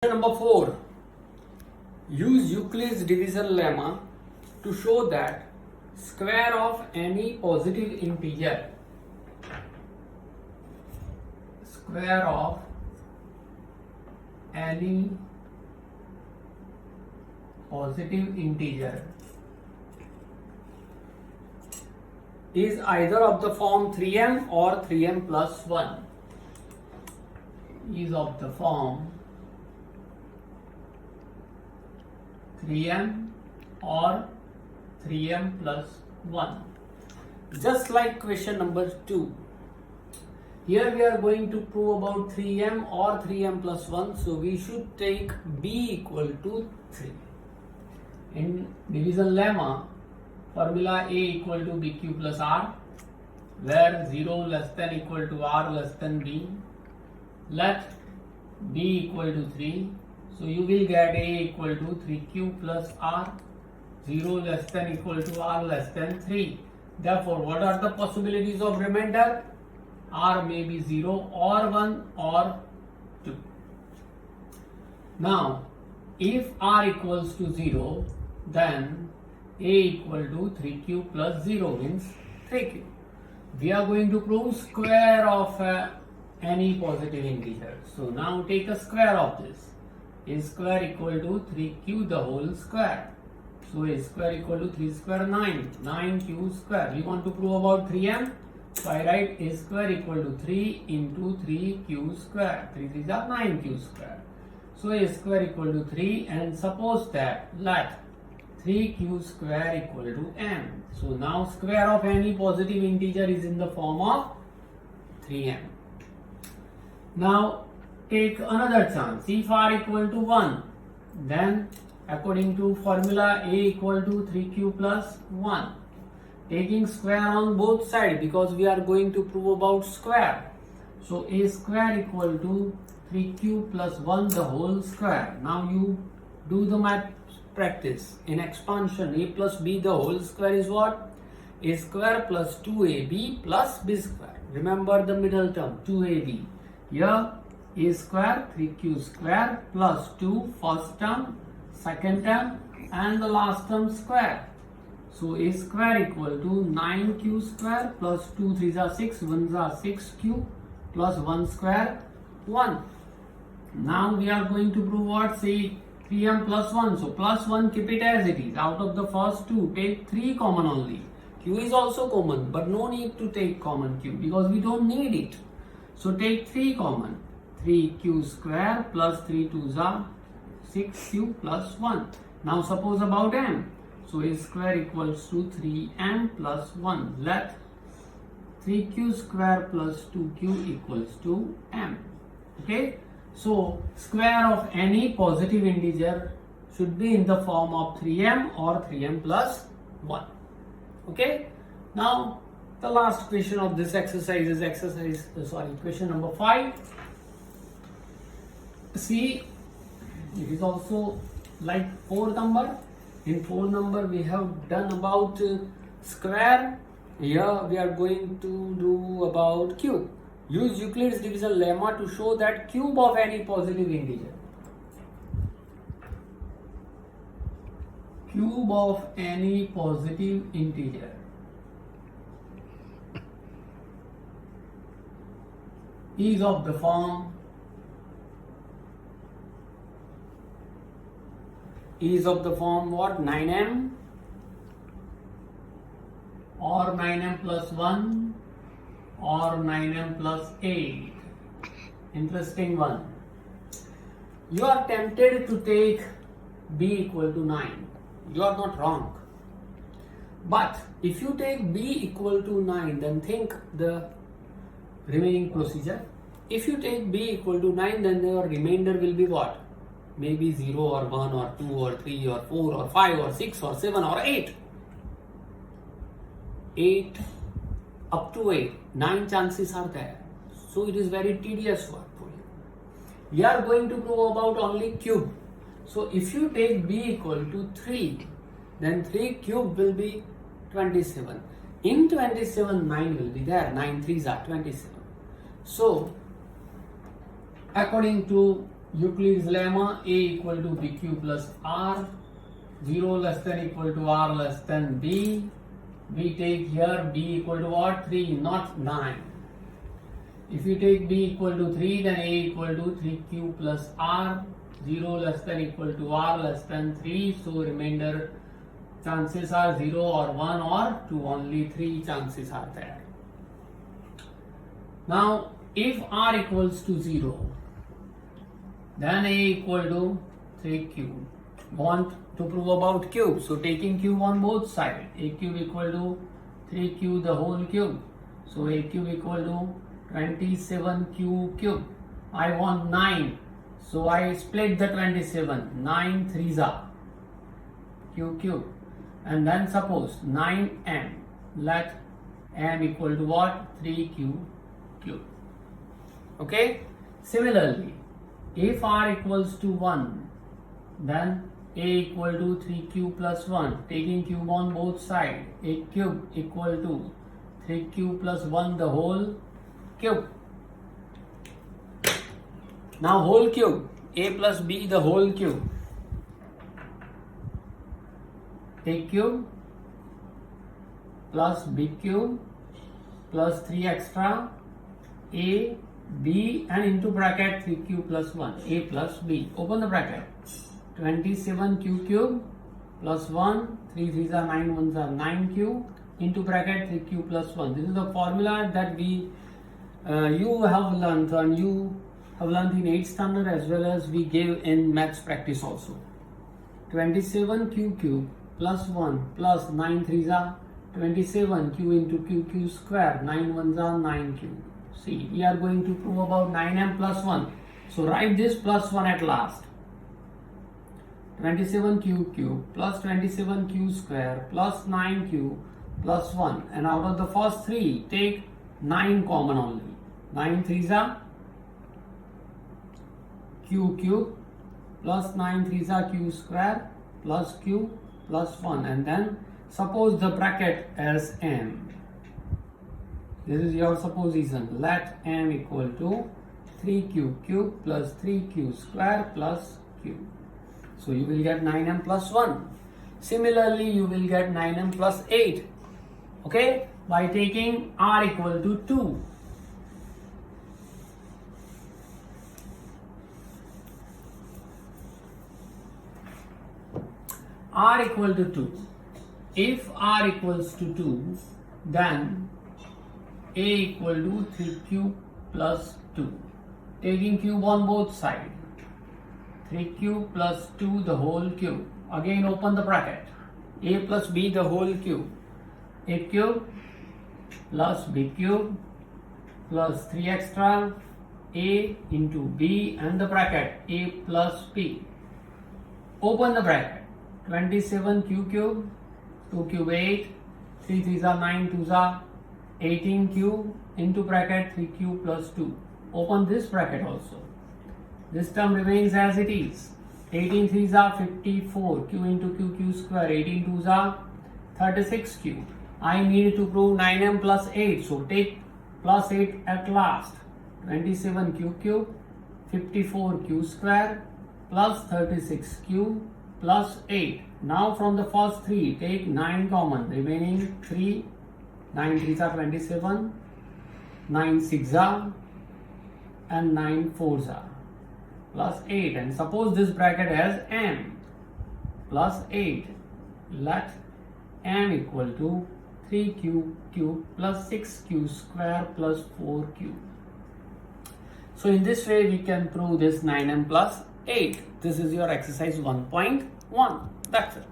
Number 4. Use Euclid's division lemma to show that square of any positive integer is either of the form 3m or 3m plus 1. Is of the form 3m or 3m plus 1. Just like question number 2. Here we are going to prove about 3m or 3m plus 1. So we should take b equal to 3. In division lemma, formula a equal to bq plus r, where 0 less than equal to r less than b. Let b equal to 3. So you will get a equal to 3q plus r, 0 less than equal to r less than 3. Therefore, what are the possibilities of remainder? R may be 0 or 1 or 2. Now, if r equals to 0, then a equal to 3q plus 0 means 3q. We are going to prove square of any positive integer. So now take a square of this. A square equal to 3q the whole square. So a square equal to 3 square 9. 9q square. We want to prove about 3m. So I write a square equal to 3 into 3q square. 3 3s are 9q square. So a square equal to 3, and suppose that let 3q square equal to m. So now square of any positive integer is in the form of 3m. Now take another chance. If r equal to 1, then according to formula a equal to 3q plus 1. Taking square on both sides because we are going to prove about square. So a square equal to 3q plus 1 the whole square. Now you do the math practice. In expansion, a plus b the whole square is what? A square plus 2ab plus b square. Remember the middle term 2ab. Here a square 3q square plus 2 first term, second term, and the last term square. So a square equal to 9q square plus 2 3s are 6, 1s are 6q plus 1 square 1. Now we are going to prove what? Say 3m plus 1. So plus 1 keep it as it is. Out of the first two take 3 common only. Q is also common, but no need to take common q because we don't need it. So take 3 common. 3q square plus 3 2s are 6q plus 1. Now suppose about m. So a square equals to 3m plus 1. Let 3q square plus 2q equals to m. Okay. So square of any positive integer should be in the form of 3m or 3m plus 1. Okay. Now the last question of this exercise is question number 5. See, it is also like 4 number. In 4 number we have done about square. Here we are going to do about cube. Use Euclid's division lemma to show that cube of any positive integer. Cube of any positive integer is of the form what? 9m or 9m plus 1 or 9m plus 8. Interesting one. You are tempted to take b equal to 9. You are not wrong. But if you take b equal to 9, then think the remaining procedure. If you take b equal to 9, then your remainder will be what? Maybe 0 or 1 or 2 or 3 or 4 or 5 or 6 or 7 or 8. 8 up to 8. 9 chances are there. So it is very tedious work for you. We are going to prove about only cube. So if you take b equal to 3, then 3 cube will be 27. In 27, 9 will be there. 9 3s are 27. So according to Euclid's lemma, A equal to BQ plus R, 0 less than equal to R less than B. We take here B equal to what? 3, not 9. If you take B equal to 3, then A equal to 3Q plus R, 0 less than equal to R less than 3. So remainder chances are 0 or 1 or 2, only 3 chances are there. Now, if R equals to 0, then A equal to 3 cube. Want to prove about cube. So taking cube on both sides. A cube equal to 3 cube the whole cube. So A cube equal to 27 cube. I want 9. So I split the 27. 9 threes are cube. And then suppose 9m. Let m equal to what? 3 cube. Okay. Similarly, if R equals to 1, then A equal to 3q plus 1. Taking cube on both sides. A cube equal to 3q plus 1 the whole cube. Now whole cube. A plus B the whole cube. A cube plus B cube plus 3 extra A, B and into bracket 3q plus 1, A plus B. Open the bracket. 27q cube plus 1, 3 3s are 9, 1s are 9q into bracket 3q plus 1. This is the formula that we you have learned and you have learned in 8th standard as well as we gave in maths practice also. 27q cube plus 1 plus 9 3s are 27q into q square, 9 1s are 9q. See, we are going to prove about 9m plus 1. So write this plus 1 at last. 27q cube plus 27q square plus 9q plus 1. And out of the first 3, take 9 common only. 9 3s are q cube plus 9 3s are q square plus q plus 1. And then suppose the bracket as m. This is your supposition. Let m equal to 3q cube plus 3q square plus q. So you will get 9m plus 1. Similarly, you will get 9m plus 8. Okay? By taking R equal to 2. R equal to 2. If R equals to 2, then A equal to 3q plus 2. Taking cube on both sides. 3q plus 2 the whole cube. Again open the bracket. A plus B the whole cube. A cube plus B cube plus 3 extra A into B and the bracket A plus B. Open the bracket. 27q cube, 2 cube 8, 3 3s are 9, 2s are 18 cube into bracket 3q plus 2. Open this bracket also. This term remains as it is. 18 3s are 54, q into q square, 18 2s are 36q. I need to prove 9m plus 8, so take plus 8 at last. 27q cube, 54q square plus 36q plus 8. Now from the first 3, take 9 common, remaining 3, 9 3s are 27, 9 6s are and 9 4s are. Plus 8, and suppose this bracket has m plus 8. Let m equal to 3q cube plus 6q square plus 4q. So in this way we can prove this 9m plus 8. This is your exercise 1.1. That's it.